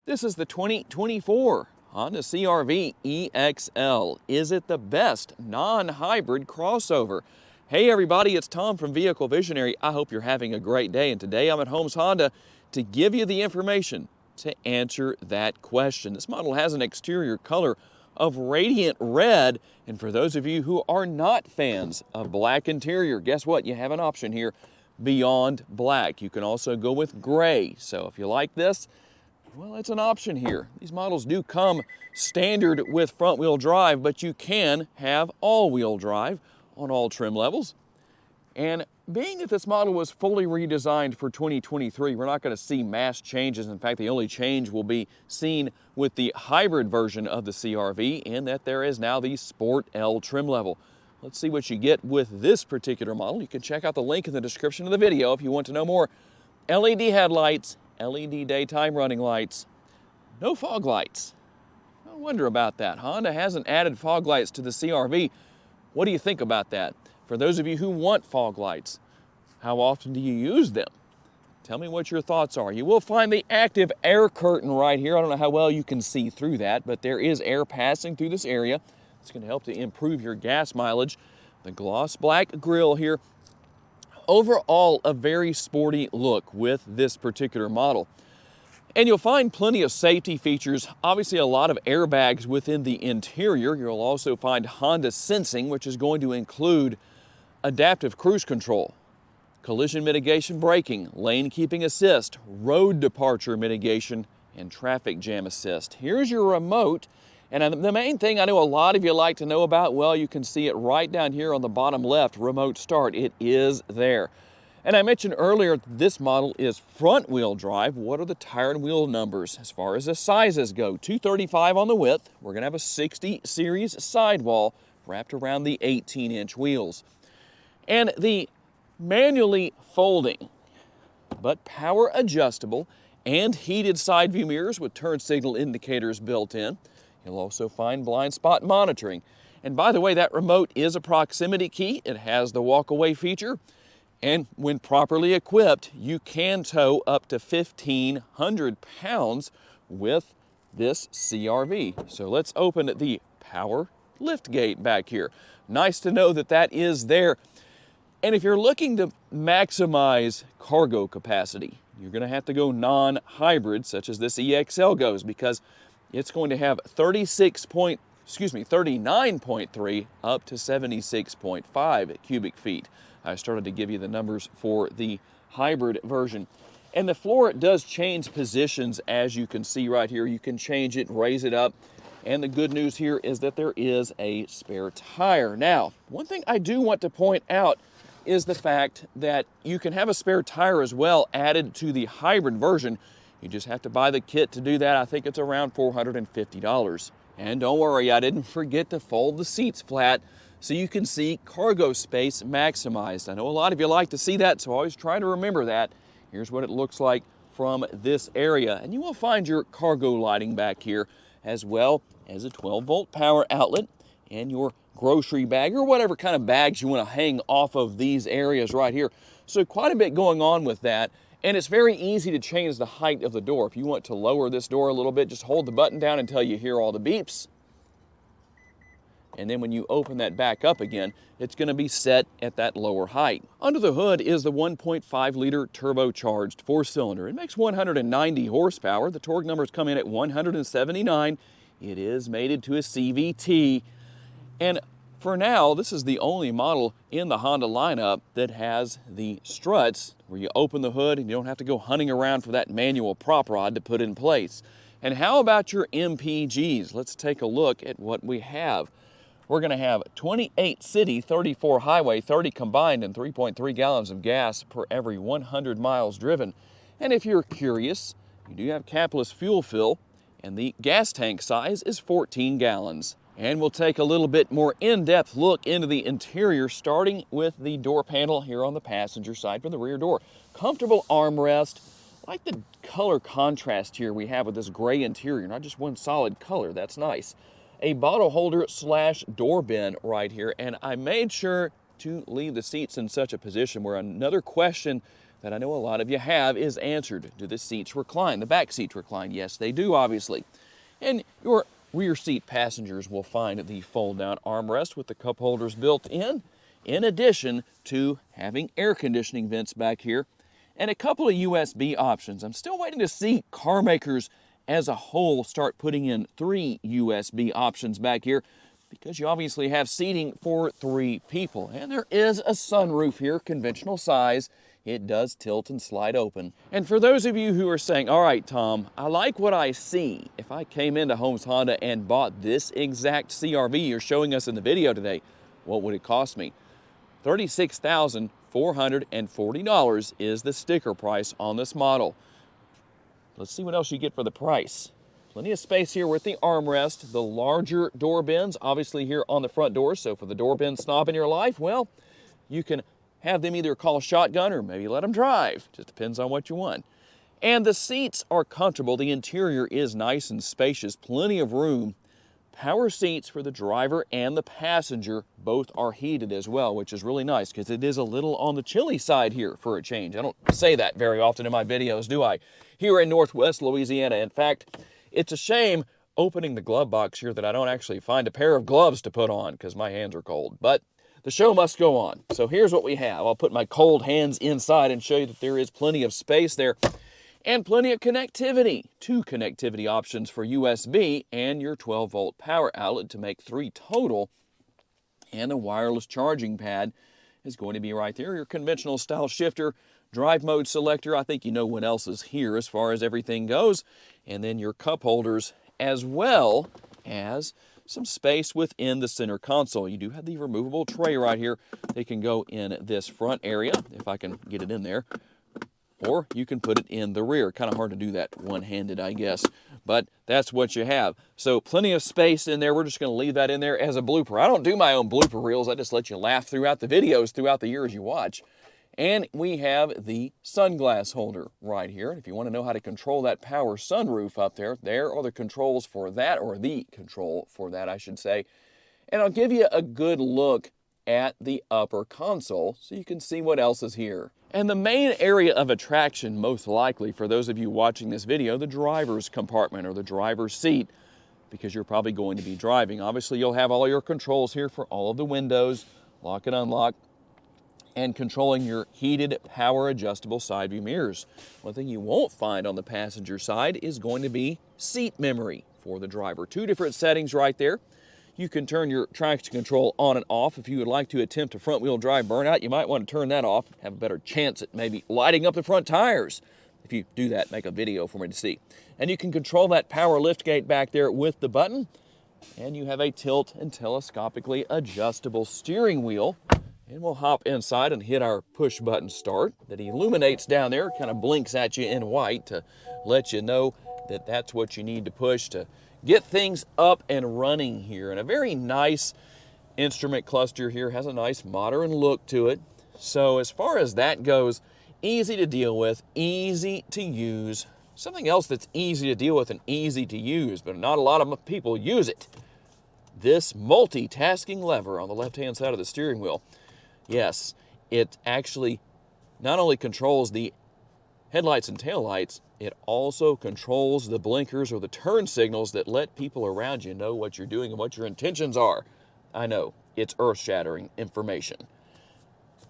This is the 2024 Honda CR-V EXL. Is it the best non-hybrid crossover? Hey everybody, it's Tom from Vehicle Visionary. I hope you're having a great day, and today I'm at Holmes Honda to give you the information to answer that question. This model has an exterior color of radiant red, and for those of you who are not fans of black interior, guess what? You have an option here beyond black. You can also go with gray. So if you like this, well, it's an option here. These models do come standard with front-wheel drive, but you can have all-wheel drive on all trim levels. And being that this model was fully redesigned for 2023, we're not going to see mass changes. In fact, the only change will be seen with the hybrid version of the CR-V, in that there is now the Sport L trim level. Let's see what you get with this particular model. You can check out the link in the description of the video if you want to know more. LED headlights, LED daytime running lights, no fog lights. I wonder about that. Honda hasn't added fog lights to the CR-V. What do you think about that? For those of you who want fog lights, how often do you use them? Tell me what your thoughts are. You will find the active air curtain right here. I don't know how well you can see through that, but there is air passing through this area. It's going to help to improve your gas mileage. The gloss black grille here. Overall, a very sporty look with this particular model. And you'll find plenty of safety features, obviously a lot of airbags within the interior. You'll also find Honda sensing, which is going to include adaptive cruise control, collision mitigation braking, lane keeping assist, road departure mitigation, and traffic jam assist. Here's your remote. And the main thing I know a lot of you like to know about, well, you can see it right down here on the bottom left, remote start. It is there. And I mentioned earlier, this model is front wheel drive. What are the tire and wheel numbers as far as the sizes go? 235 on the width. We're going to have a 60 series sidewall wrapped around the 18-inch wheels. And the manually folding, but power adjustable and heated side view mirrors with turn signal indicators built in. You'll also find blind spot monitoring. And by the way, that remote is a proximity key. It has the walk-away feature. And when properly equipped, you can tow up to 1,500 pounds with this CR-V. So let's open the power liftgate back here. Nice to know that that is there. And if you're looking to maximize cargo capacity, you're going to have to go non-hybrid, such as this EXL goes, because it's going to have 39.3 up to 76.5 cubic feet. I started to give you the numbers for the hybrid version. And the floor does change positions, as you can see right here. You can change it, raise it up. And the good news here is that there is a spare tire. Now, one thing I do want to point out is the fact that you can have a spare tire as well added to the hybrid version. You just have to buy the kit to do that. I think it's around $450. And don't worry, I didn't forget to fold the seats flat so you can see cargo space maximized. I know a lot of you like to see that, so always try to remember that. Here's what it looks like from this area. And you will find your cargo lighting back here, as well as a 12-volt power outlet and your grocery bag or whatever kind of bags you want to hang off of these areas right here. So quite a bit going on with that. And it's very easy to change the height of the door. If you want to lower this door a little bit, just hold the button down until you hear all the beeps. And then when you open that back up again, it's going to be set at that lower height. Under the hood is the 1.5-liter turbocharged four-cylinder. It makes 190 horsepower. The torque numbers come in at 179. It is mated to a CVT. And for now, this is the only model in the Honda lineup that has the struts where you open the hood and you don't have to go hunting around for that manual prop rod to put in place. And how about your MPGs? Let's take a look at what we have. We're going to have 28 city, 34 highway, 30 combined, and 3.3 gallons of gas per every 100 miles driven. And if you're curious, you do have capless fuel fill, and the gas tank size is 14 gallons. And we'll take a little bit more in-depth look into the interior, starting with the door panel here on the passenger side for the rear door. Comfortable armrest. I like the color contrast here we have with this gray interior, not just one solid color. That's nice. A bottle holder slash door bin right here, and I made sure to leave the seats in such a position where another question that I know a lot of you have is answered. Do the seats recline? The back seats recline? Yes, they do, obviously. And your rear seat passengers will find the fold-down armrest with the cup holders built in addition to having air conditioning vents back here, and a couple of USB options. I'm still waiting to see car makers as a whole start putting in 3 USB options back here, because you obviously have seating for 3 people. And there is a sunroof here, conventional size. It does tilt and slide open. And for those of you who are saying, all right, Tom, I like what I see. If I came into Holmes Honda and bought this exact CRV you're showing us in the video today, what would it cost me? $36,440 is the sticker price on this model. Let's see what else you get for the price. Plenty of space here with the armrest, the larger door bins, obviously here on the front door. So for the door bin snob in your life, well, you can have them either call shotgun or maybe let them drive. Just depends on what you want. And the seats are comfortable. The interior is nice and spacious, plenty of room. Power seats for the driver and the passenger. Both are heated as well, which is really nice because it is a little on the chilly side here for a change. I don't say that very often in my videos, do I? Here in Northwest Louisiana. In fact, it's a shame opening the glove box here that I don't actually find a pair of gloves to put on because my hands are cold. But the show must go on. So here's what we have. I'll put my cold hands inside and show you that there is plenty of space there and plenty of connectivity. 2 connectivity options for USB and your 12-volt power outlet to make 3 total. And a wireless charging pad is going to be right there. Your conventional style shifter, drive mode selector. I think you know what else is here as far as everything goes. And then your cup holders, as well as some space within the center console. You do have the removable tray right here. They can go in this front area, if I can get it in there, or you can put it in the rear. Kind of hard to do that one-handed, I guess, but that's what you have. So plenty of space in there. We're just going to leave that in there as a blooper. I don't do my own blooper reels. I just let you laugh throughout the videos throughout the years you watch. And we have the sunglass holder right here. And if you want to know how to control that power sunroof up there, there are the controls for that, or the control for that, I should say. And I'll give you a good look at the upper console so you can see what else is here. And the main area of attraction, most likely for those of you watching this video, the driver's compartment or the driver's seat, because you're probably going to be driving. Obviously, you'll have all your controls here for all of the windows, lock and unlock, and controlling your heated power adjustable side view mirrors. One thing you won't find on the passenger side is going to be seat memory for the driver. 2 different settings right there. You can turn your traction control on and off. If you would like to attempt a front wheel drive burnout, you might want to turn that off, have a better chance at maybe lighting up the front tires. If you do that, make a video for me to see. And you can control that power liftgate back there with the button. And you have a tilt and telescopically adjustable steering wheel. And we'll hop inside and hit our push button start that illuminates down there, kind of blinks at you in white to let you know that that's what you need to push to get things up and running here. And a very nice instrument cluster here, has a nice modern look to it. So as far as that goes, easy to deal with, easy to use. Something else that's easy to deal with and easy to use, but not a lot of people use it. This multitasking lever on the left-hand side of the steering wheel. Yes, it actually not only controls the headlights and taillights, it also controls the blinkers or the turn signals that let people around you know what you're doing and what your intentions are. I know, it's earth-shattering information.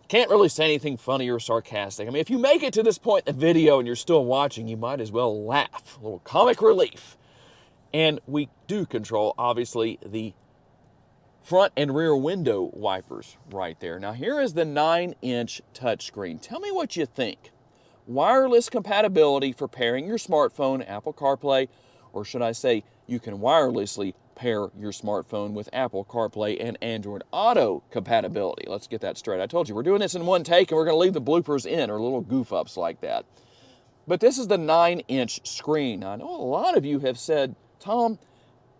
Can't really say anything funny or sarcastic. I mean, if you make it to this point in the video and you're still watching, you might as well laugh. A little comic relief. And we do control, obviously, the front and rear window wipers right there. Now here is the 9-inch touchscreen. Tell me what you think. Wireless compatibility for pairing your smartphone, Apple CarPlay, or should I say you can wirelessly pair your smartphone with Apple CarPlay and Android Auto compatibility. Let's get that straight. I told you, we're doing this in one take and we're going to leave the bloopers in, or little goof-ups like that. But this is the 9-inch screen. Now, I know a lot of you have said, Tom,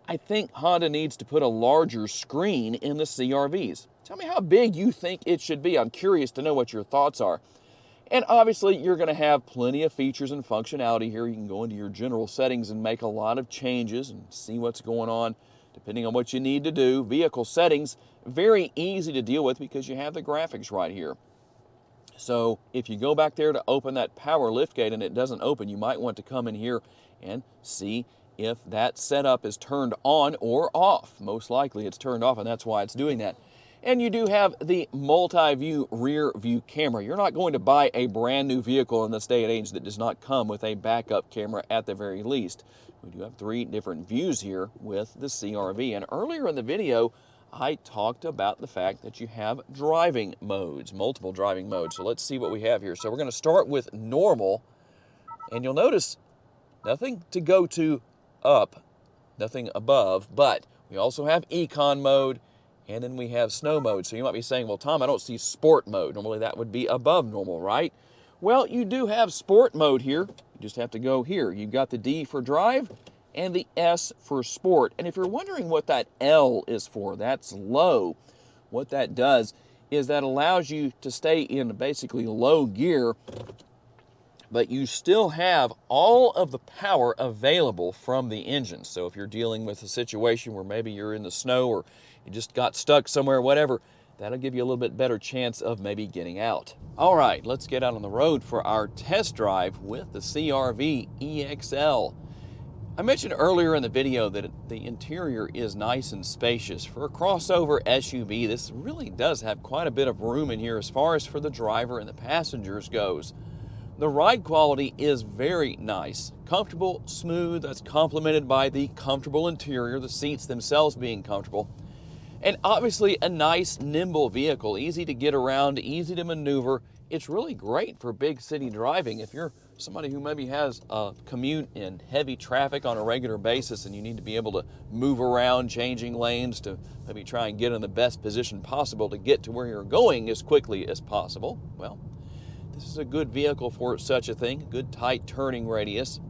I think Honda needs to put a larger screen in the CRVs. Tell me how big you think it should be. I'm curious to know what your thoughts are. And obviously, you're going to have plenty of features and functionality here. You can go into your general settings and make a lot of changes and see what's going on depending on what you need to do. Vehicle settings, very easy to deal with because you have the graphics right here. So if you go back there to open that power lift gate and it doesn't open, you might want to come in here and see if that setup is turned on or off. Most likely it's turned off, and that's why it's doing that. And you do have the multi-view rear view camera. You're not going to buy a brand new vehicle in this day and age that does not come with a backup camera at the very least. We do have 3 different views here with the CR-V. And earlier in the video, I talked about the fact that you have driving modes, multiple driving modes. So let's see what we have here. So we're going to start with normal, and you'll notice nothing to go to up, nothing above, but we also have econ mode, and then we have snow mode. So you might be saying, well, Tom, I don't see sport mode. Normally that would be above normal, right? Well, you do have sport mode here. You just have to go here. You've got the D for drive and the S for sport. And if you're wondering what that L is for, that's low. What that does is that allows you to stay in basically low gear, but you still have all of the power available from the engine. So if you're dealing with a situation where maybe you're in the snow or you just got stuck somewhere, whatever, that'll give you a little bit better chance of maybe getting out. All right, let's get out on the road for our test drive with the CR-V EXL. I mentioned earlier in the video that the interior is nice and spacious. For a crossover SUV, this really does have quite a bit of room in here as far as for the driver and the passengers goes. The ride quality is very nice, comfortable, smooth. That's complemented by the comfortable interior, the seats themselves being comfortable. And obviously a nice, nimble vehicle, easy to get around, easy to maneuver. It's really great for big city driving. If you're somebody who maybe has a commute in heavy traffic on a regular basis and you need to be able to move around, changing lanes to maybe try and get in the best position possible to get to where you're going as quickly as possible, well, this is a good vehicle for such a thing, good tight turning radius.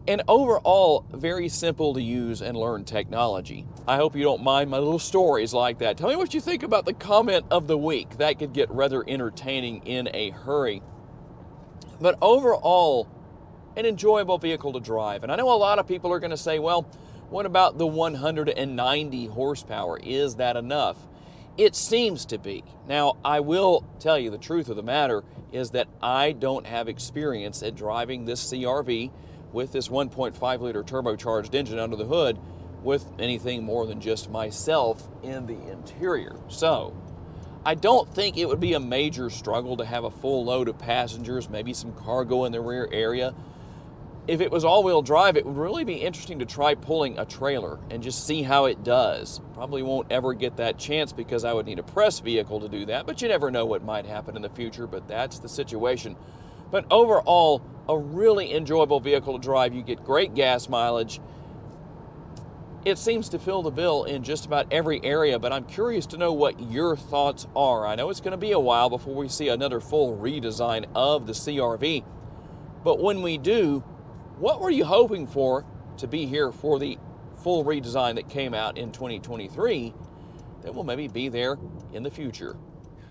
And overall, very simple to use and learn technology. I hope you don't mind my little stories like that. Tell me what you think about the comment of the week. That could get rather entertaining in a hurry. But overall, an enjoyable vehicle to drive. And I know a lot of people are going to say, well, what about the 190 horsepower? Is that enough? It seems to be. Now, I will tell you the truth of the matter is that I don't have experience at driving this CR-V with this 1.5 liter turbocharged engine under the hood with anything more than just myself in the interior. So I don't think it would be a major struggle to have a full load of passengers, maybe some cargo in the rear area. If it was all-wheel drive, it would really be interesting to try pulling a trailer and just see how it does. Probably won't ever get that chance because I would need a press vehicle to do that, but you never know what might happen in the future, but that's the situation. But overall, a really enjoyable vehicle to drive. You get great gas mileage. It seems to fill the bill in just about every area, but I'm curious to know what your thoughts are. I know it's going to be a while before we see another full redesign of the CR-V, but when we do, what were you hoping for to be here for the full redesign that came out in 2023 that will maybe be there in the future?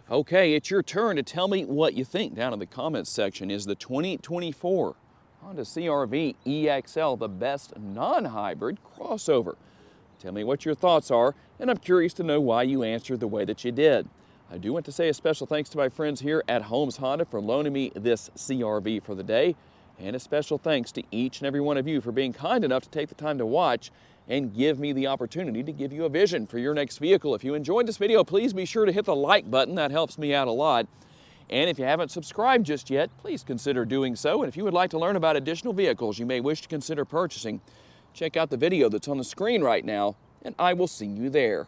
Okay, it's your turn to tell me what you think down in the comments section. Is the 2024 Honda CR-V EXL the best non-hybrid crossover? Tell me what your thoughts are, and I'm curious to know why you answered the way that you did. I do want to say a special thanks to my friends here at Holmes Honda for loaning me this CR-V for the day, and a special thanks to each and every one of you for being kind enough to take the time to watch and give me the opportunity to give you a vision for your next vehicle. If you enjoyed this video, please be sure to hit the like button. That helps me out a lot. And if you haven't subscribed just yet, please consider doing so. And if you would like to learn about additional vehicles you may wish to consider purchasing, check out the video that's on the screen right now, and I will see you there.